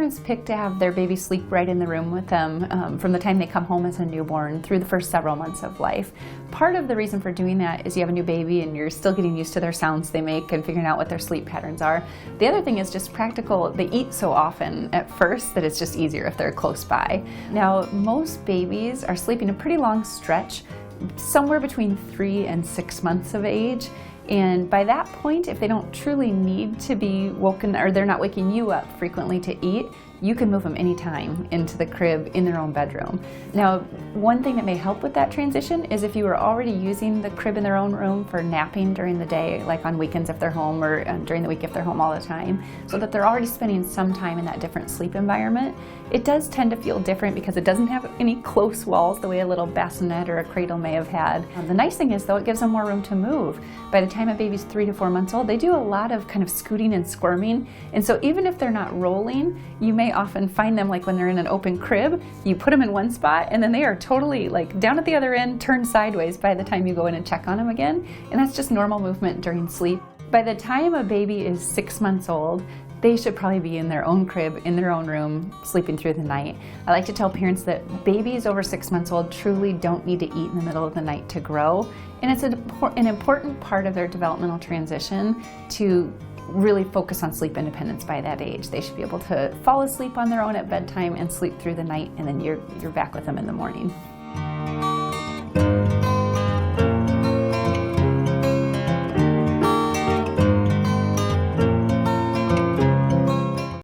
parents pick to have their baby sleep right in the room with them from the time they come home as a newborn through the first several months of life. Part of the reason for doing that is you have a new baby and you're still getting used to their sounds they make and figuring out what their sleep patterns are. The other thing is just practical. They eat so often at first that it's just easier if they're close by. Now, most babies are sleeping a pretty long stretch, somewhere between 3 and 6 months of age. And by that point, if they don't truly need to be woken, or they're not waking you up frequently to eat, you can move them anytime into the crib in their own bedroom. Now, one thing that may help with that transition is if you are already using the crib in their own room for napping during the day, like on weekends if they're home, or during the week if they're home all the time, so that they're already spending some time in that different sleep environment. It does tend to feel different because it doesn't have any close walls the way a little bassinet or a cradle may have had. The nice thing is, though, it gives them more room to move. By the time a baby's 3 to 4 months old, they do a lot of kind of scooting and squirming, and so even if they're not rolling, you may often find them, like when they're in an open crib, you put them in one spot and then they are totally like down at the other end, turned sideways by the time you go in and check on them again, and that's just normal movement during sleep. By the time a baby is 6 months old, they should probably be in their own crib, in their own room, sleeping through the night. I like to tell parents that babies over 6 months old truly don't need to eat in the middle of the night to grow, and it's an important part of their developmental transition to really focus on sleep independence by that age. They should be able to fall asleep on their own at bedtime and sleep through the night, and then you're back with them in the morning.